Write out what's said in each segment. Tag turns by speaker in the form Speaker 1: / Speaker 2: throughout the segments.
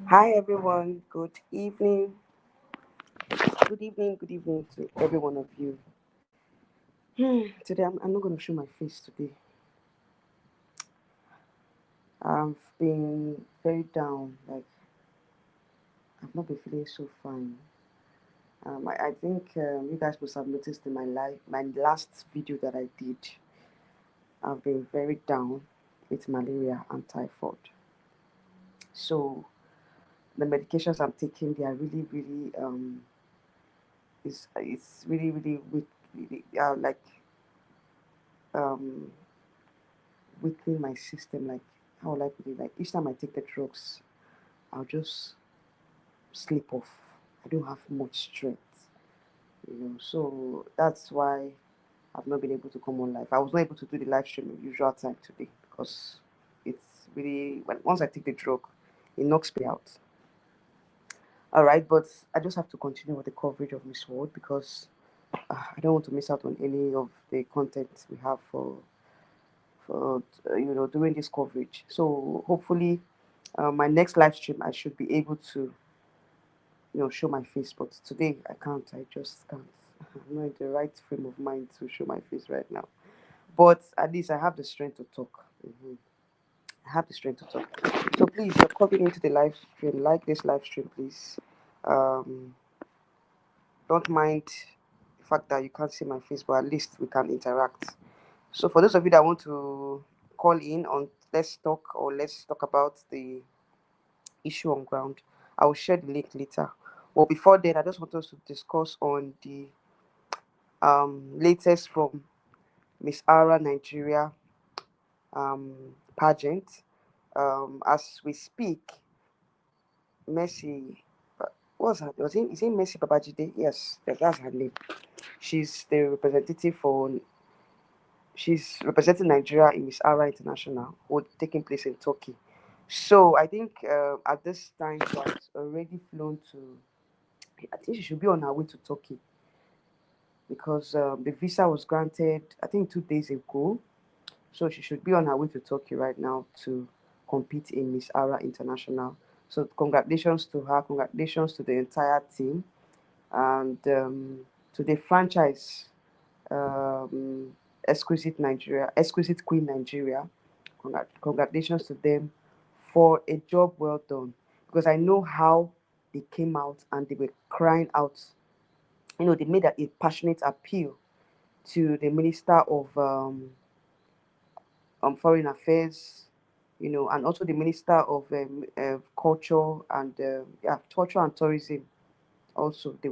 Speaker 1: Hi everyone, good evening. Good evening to every one of you. Today I'm not going to show my face today. I've been very down, like I've not been feeling so fine. I think you guys must have noticed in my last video that I did, I've been very down with malaria and typhoid. So the medications I'm taking, they are it's really weak, really, like um weakening my system. Like how will I put it? Like each time I take the drugs, I'll just sleep off. I don't have much strength. So that's why I've not been able to come on live. I was not able to do the live stream at usual time today because it's really when once I take the drug, it knocks me out. All right, but I just have to continue with the coverage of Miss World because I don't want to miss out on any of the content we have for doing this coverage. So hopefully, my next live stream I should be able to show my face. But today I can't. I just can't. I'm not in the right frame of mind to show my face right now. But at least I have the strength to talk. I have the strength to talk. So please, you're coming into the live stream. Like this live stream, please. Um, don't mind the fact that you can't see my face, but at least we can interact. So for those of you that want to call in on let's talk or let's talk about the issue on ground, I will share the link later. Well, before then, I just want us to discuss on the latest from Miss Ara Nigeria pageant. As we speak, Messi, what's her? Is it Messi Babajide? Yes, that's her name. She's the representative for. She's representing Nigeria in Miss Ara International, taking place in Turkey. So I think at this time she has already flown to. I think she should be on her way to Turkey because the visa was granted. I think 2 days ago. So she should be on her way to Turkey right now to compete in Miss Ara International. So congratulations to her. Congratulations to the entire team and to the franchise Exquisite Queen Nigeria. Congratulations to them for a job well done. Because I know how they came out and they were crying out. They made a passionate appeal to the Minister of Foreign Affairs, and also the Minister of Culture and Culture and Tourism. Also, they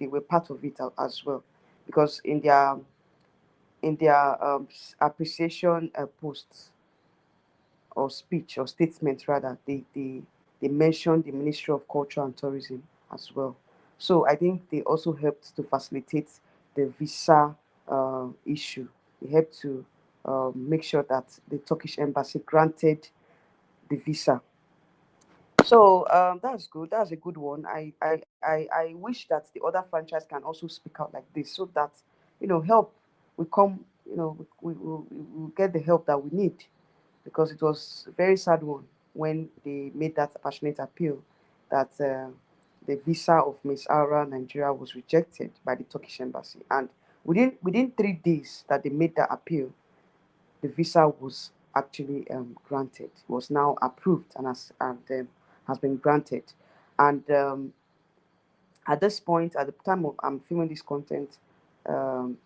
Speaker 1: were part of it as well, because in their appreciation posts or speech or statement rather, they mentioned the Ministry of Culture and Tourism as well. So I think they also helped to facilitate the visa issue. They helped to make sure that the Turkish embassy granted the visa. So that's good. That's a good one. I wish that the other franchise can also speak out like this so that help will come. We will get the help that we need, because it was a very sad one when they made that passionate appeal that the visa of Miss Ara Nigeria was rejected by the Turkish embassy, and within 3 days that they made that appeal, the visa was actually granted, was now approved has been granted. And at this point, at the time of I'm filming this content, um,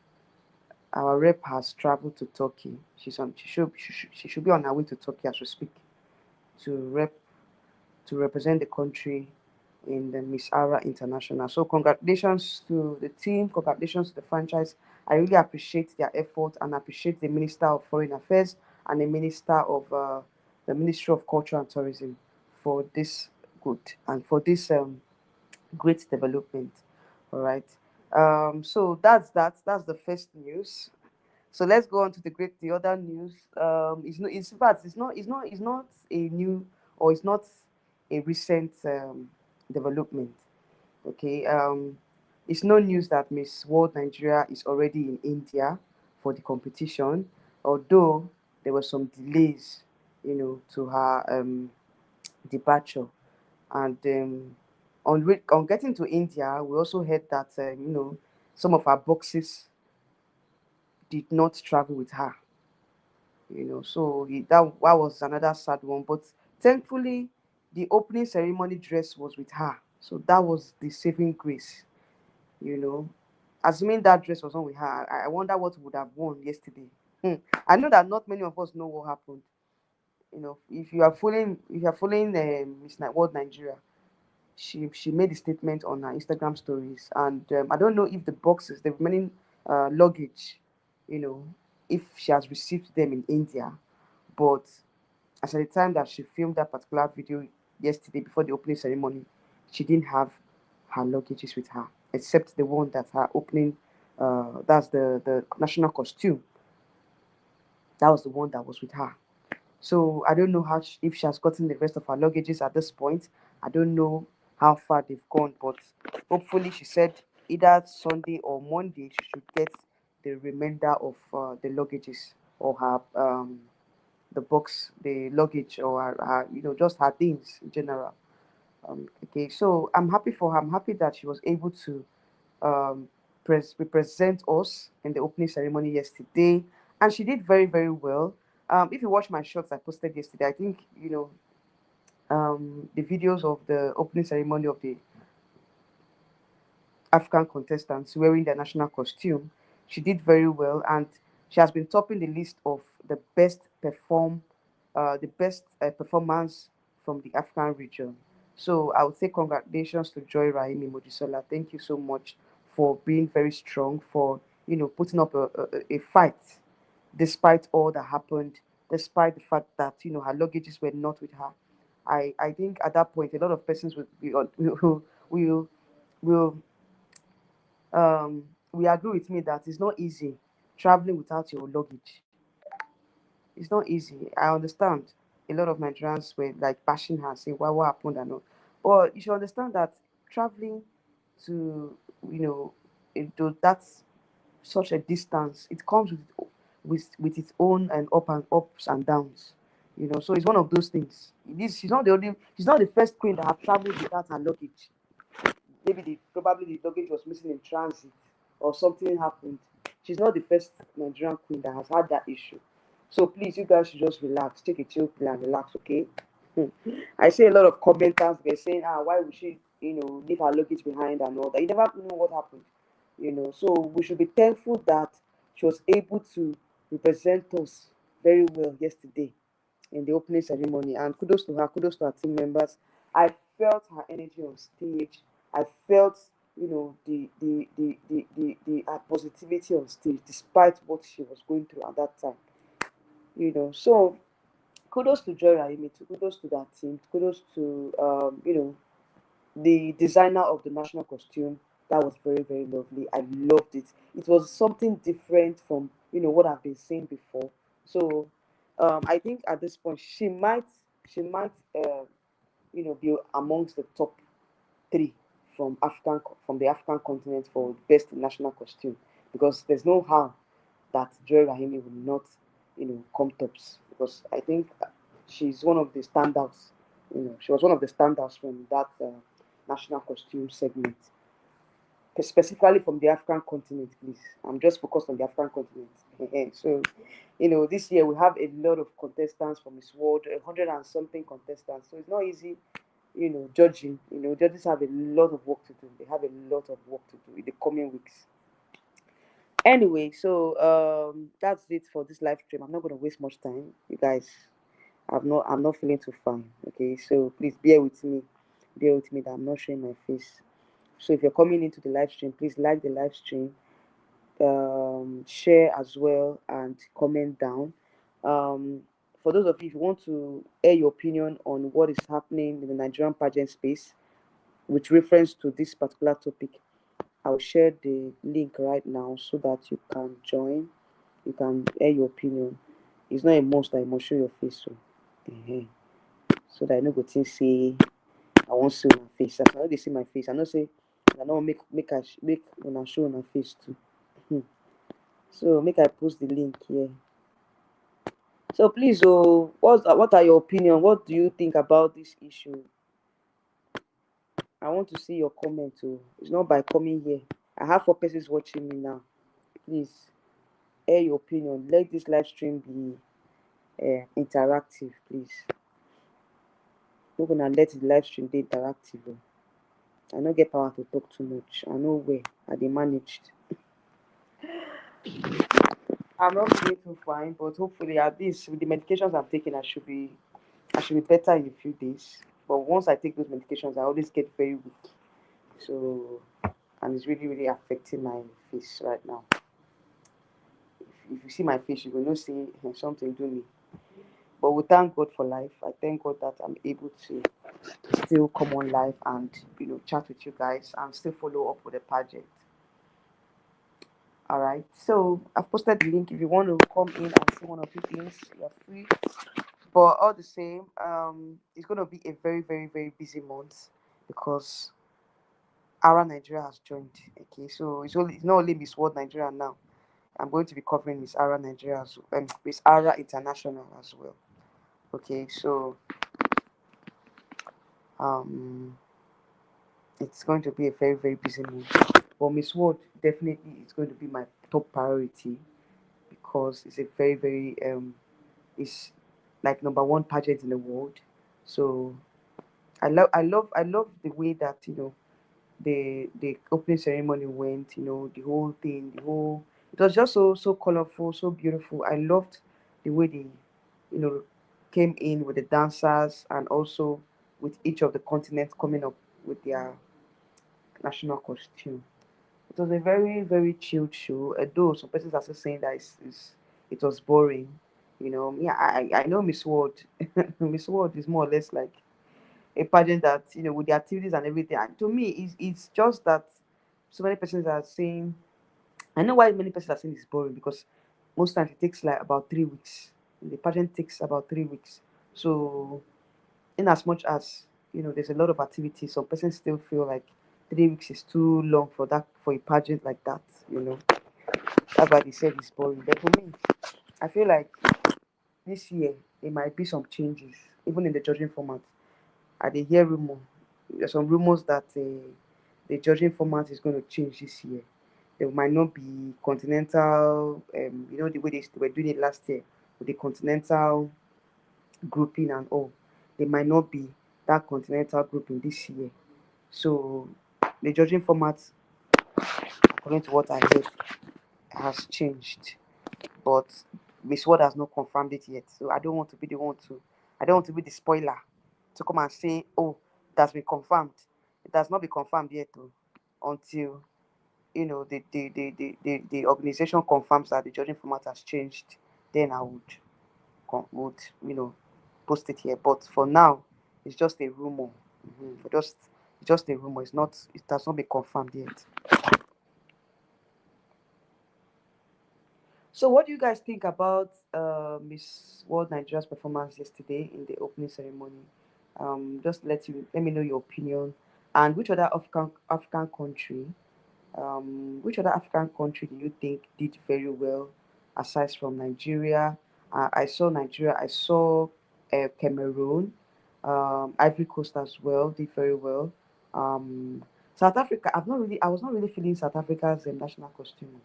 Speaker 1: our rep has traveled to Turkey. She should be on her way to Turkey as we speak to represent the country in the Miss Ara International. So congratulations to the team, congratulations to the franchise. I really appreciate their effort and appreciate the Minister of Foreign Affairs and the Minister of the Ministry of Culture and Tourism for this good and for this great development. All right. So that's the first news. So let's go on to the other news. It's in fact it's not a new, or it's not a recent development. Okay. It's no news that Miss World Nigeria is already in India for the competition, although there were some delays, to her departure. And on getting to India, we also heard that some of our boxes did not travel with her. So that was another sad one. But thankfully, the opening ceremony dress was with her, so that was the saving grace. You know, assuming that dress was on with her, I wonder what would have worn yesterday. I know that not many of us know what happened. If you are following World Nigeria, she made a statement on her Instagram stories, and I don't know if the boxes, the remaining luggage, you know, if she has received them in India, but as at the time that she filmed that particular video yesterday before the opening ceremony, she didn't have her luggages with her, except the one that her opening, that's the national costume. That was the one that was with her. So I don't know if she has gotten the rest of her luggages at this point. I don't know how far they've gone, but hopefully she said either Sunday or Monday she should get the remainder of the luggages, or her the box, the luggage, or her just her things in general. Okay, so I'm happy for her. I'm happy that she was able to um, represent us in the opening ceremony yesterday, and she did very, very well. If you watch my shots I posted yesterday, I think the videos of the opening ceremony of the African contestants wearing their national costume. She did very well, and she has been topping the list of the best performance from the African region. So I would say congratulations to Joy Rahimi Mojisola. Thank you so much for being very strong, for putting up a fight despite all that happened, despite the fact that her luggages were not with her. I think at that point a lot of persons will will will agree with me that it's not easy traveling without your luggage. It's not easy. I understand a lot of Nigerians were like bashing her, saying, "Why, what happened?" and all. But you should understand that traveling to, into that such a distance, it comes with its own and ups and downs. So it's one of those things. She's not the first queen that have traveled without her luggage. Maybe probably the luggage was missing in transit or something happened. She's not the first Nigerian queen that has had that issue. So please, you guys should just relax, take a chill pill and relax, okay? Hmm. I see a lot of commenters were saying, why would she, leave her luggage behind and all that. You never know what happened, So we should be thankful that she was able to represent us very well yesterday in the opening ceremony. And kudos to her, kudos to her team members. I felt her energy on stage. I felt, the positivity on stage, despite what she was going through at that time. So kudos to Joy Raimi, kudos to that team, kudos to the designer of the national costume. That was very, very lovely. I loved it. It was something different from what I've been seeing before. So I think at this point she might be amongst the top three from the African continent for best national costume, because there's no how that Joy Rahimi will not come tops, because I think she's one of the standouts. She was one of the standouts from that national costume segment, specifically from the African continent. Please, I'm just focused on the African continent. So, this year we have a lot of contestants from Miss World, 100 and something contestants. So it's not easy, judging. Judges have a lot of work to do. They have a lot of work to do in the coming weeks. Anyway, so that's it for this live stream. I'm not gonna waste much time, you guys. I'm not feeling too fine. Okay, so please bear with me. Bear with me that I'm not showing my face. So if you're coming into the live stream, please like the live stream, share as well, and comment down. For those of you who want to air your opinion on what is happening in the Nigerian pageant space with reference to this particular topic, I'll share the link right now so that you can join. You can air your opinion. It's not a must that you must show your face, so that I no go think say I won't see my face. As I know they see my face, I know say I don't make una show una face too. So make I post the link here. So please, what are your opinion? What do you think about this issue? I want to see your comment too. It's not by coming here. I have 4 persons watching me now. Please air your opinion. Let this live stream be interactive, please. We're gonna let the live stream be interactive. Oh. I don't get power to talk too much. I know where I they managed. I'm not feeling too fine, but hopefully at least with the medications I'm taking, I should be better in a few days. But once I take those medications, I always get very weak. So and it's really really affecting my face right now. If you see my face, you will not see something do me. But we thank God for life. I thank God that I'm able to still come on live and chat with you guys and still follow up with the project. All right. So I've posted the link. If you want to come in and see one of the things, you're free. But all the same, it's going to be a very very very busy month because Ara Nigeria has joined. Okay, so it's not only Miss World Nigeria now. I'm going to be covering Miss Ara Nigeria as well, Miss Ara International as well. Okay, so um, it's going to be a very very busy month. But Miss World definitely is going to be my top priority because it's a very very it's like number one pageant in the world. So I love the way that the opening ceremony went. The whole thing, the whole it was just so colorful, so beautiful. I loved the way they you know came in with the dancers and also with each of the continents coming up with their national costume. It was a very very chilled show. Though some persons are still saying that it was boring. Yeah, I know Miss World. Miss World is more or less like a pageant that with the activities and everything. And to me, it's just that so many persons are saying. I know why many persons are saying it's boring because most times it takes like about 3 weeks. The pageant takes about 3 weeks. So in as much as there's a lot of activity, some persons still feel like 3 weeks is too long for a pageant like that. That's why they said it's boring. But for me, I feel like this year there might be some changes, even in the judging format. I dey hear rumor. There's some rumors that the judging format is going to change this year. There might not be continental, the way they were doing it last year with the continental grouping and all. There might not be that continental grouping this year. So the judging format, according to what I heard, has changed. But Miss Ward has not confirmed it yet. So I don't want to be the one to I don't want to be the spoiler to come and say, oh, that's been confirmed. It has not been confirmed yet though, until the organization confirms that the judging format has changed, then I would post it here. But for now, it's just a rumor. Just a rumor. It has not been confirmed yet. So, what do you guys think about Miss World Nigeria's performance yesterday in the opening ceremony? Just let me know your opinion. And which other African country do you think did very well, aside from Nigeria? I saw Nigeria. I saw Cameroon, Ivory Coast as well did very well. Um, South Africa. I was not really feeling South Africa's national costume.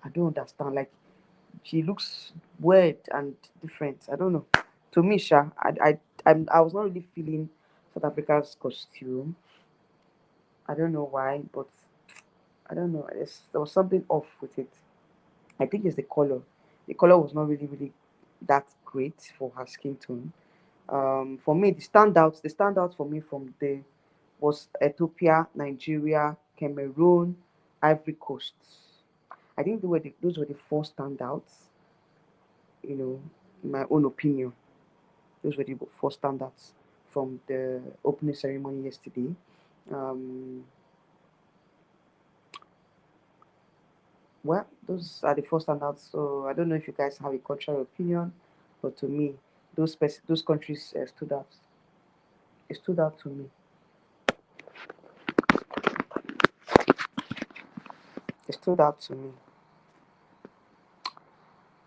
Speaker 1: I don't understand. Like she looks weird and different. I don't know. To me, Sha, I was not really feeling South Africa's costume. I don't know why, but I don't know. There was something off with it. I think it's the color. The color was not really really that great for her skin tone. For me, the standouts for me from there was Ethiopia, Nigeria, Cameroon, Ivory Coast. I think those were the four standouts. In my own opinion. Those were the four standards from the opening ceremony yesterday. Um, well, those are the four standards. So I don't know if you guys have a cultural opinion, but to me, those countries stood out. It stood out to me. It stood out to me.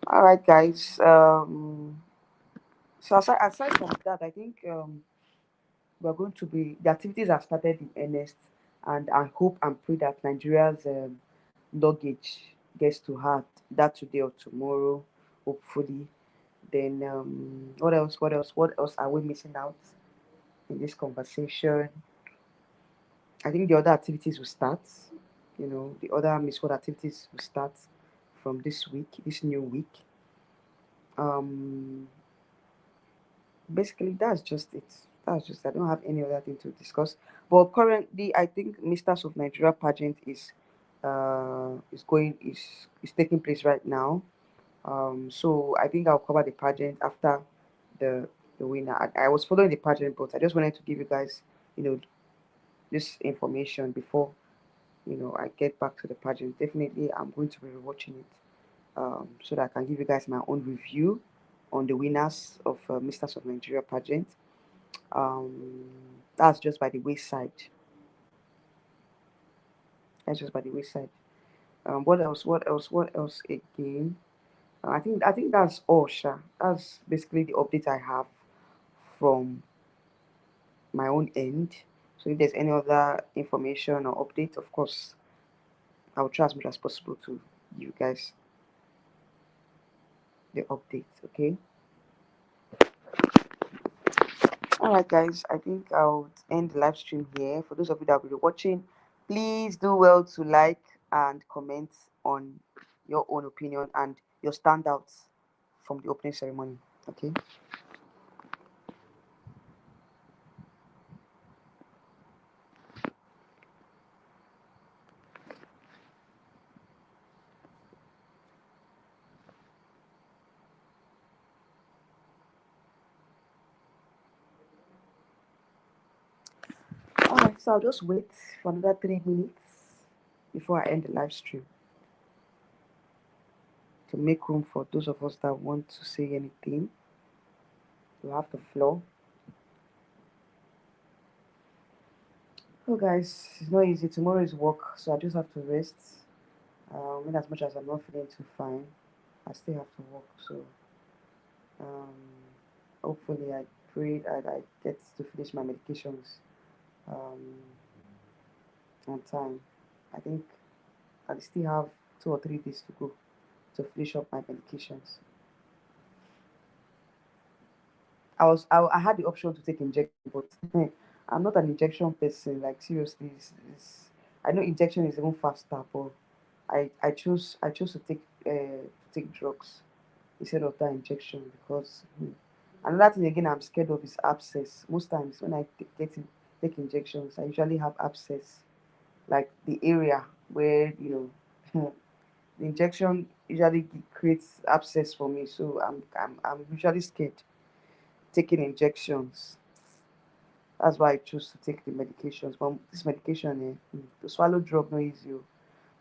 Speaker 1: All right, guys. So aside from that, I think we are going to be the activities have started in earnest, and I hope and pray that Nigeria's luggage gets to her that today or tomorrow, hopefully. Then what else? What else? What else are we missing out in this conversation? I think the other activities will start. The other Miss World activities will start from this week, this new week. Um, Basically, that's just it. That's just I don't have any other thing to discuss. But currently, I think Masters of Nigeria pageant is taking place right now. So I think I'll cover the pageant after the winner. I was following the pageant, but I just wanted to give you guys, you know, this information before I get back to the pageant. Definitely, I'm going to be rewatching it, so that I can give you guys my own review on the winners of Masters of Nigeria pageant. Um, that's just by the wayside. That's just by the wayside. What else? What else? What else again? I think that's all, Sha. That's basically the update I have from my own end. So if there's any other information or update, of course, I'll try as much as possible to give you guys the update. Okay. All right, guys. I think I'll end the live stream here. For those of you that will be watching, please do well to like and comment on your own opinion and your standouts from the opening ceremony. Okay. All right. So I'll just wait for another 3 minutes before I end the live stream to make room for those of us that want to say anything. You have the floor. Oh, guys, it's not easy. Tomorrow is work, so I just have to rest. In as much as I'm not feeling too fine, I still have to work. So, um, hopefully, I pray that I get to finish my medications um, on time. I think I still have 2 or 3 days to go to finish up my medications. I had the option to take injection, but I'm not an injection person. Like seriously, I know injection is even faster, but I chose to take drugs instead of that injection because another thing again I'm scared of is abscess. Most times when I take injections, I usually have abscess, like the area where the injection usually creates abscess for me. So I'm usually scared taking injections. That's why I choose to take the medications. But this medication, to swallow drug no easy. Oh.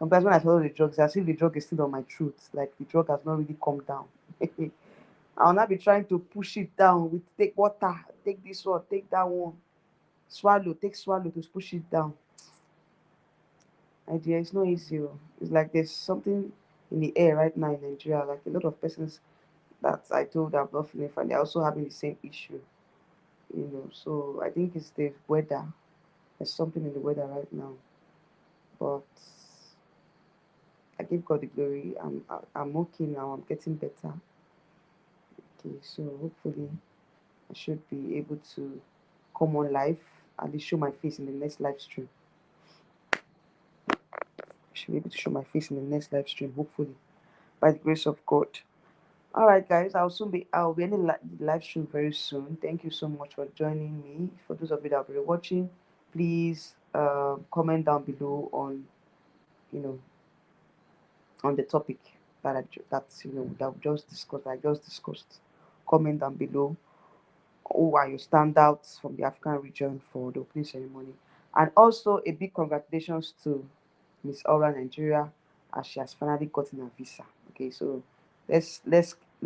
Speaker 1: Sometimes when I swallow the drugs, as if the drug is still on my throat. Like the drug has not really come down. I'll not be trying to push it down with take water, take this one, take that one, swallow to push it down. Idea it's not easy. Oh. It's like there's something in the air right now in Nigeria. Like a lot of persons that I told I'm not feeling fine, they're also having the same issue. So I think it's the weather. There's something in the weather right now. But I give God the glory. I'm okay now. I'm getting better. Okay, so hopefully I should be able to come on live, at least show my face in the next live stream. I should be able to show my face in the next live stream, hopefully, by the grace of God. All right, guys. I'll be ending the live stream very soon. Thank you so much for joining me. For those of you that will be watching, please comment down below on you know on the topic that we just discussed. I just discussed. Comment down below who are your standouts from the African region for the opening ceremony, and also a big congratulations to Miss Aura Nigeria as she has finally gotten a visa. Okay, so let's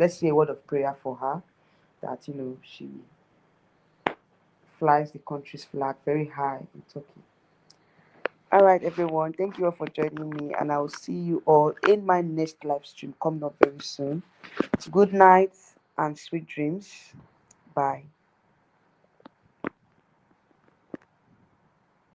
Speaker 1: say a word of prayer for her that she flies the country's flag very high in Turkey. All right, everyone. Thank you all for joining me, and I will see you all in my next live stream coming up very soon. Good night and sweet dreams. Bye.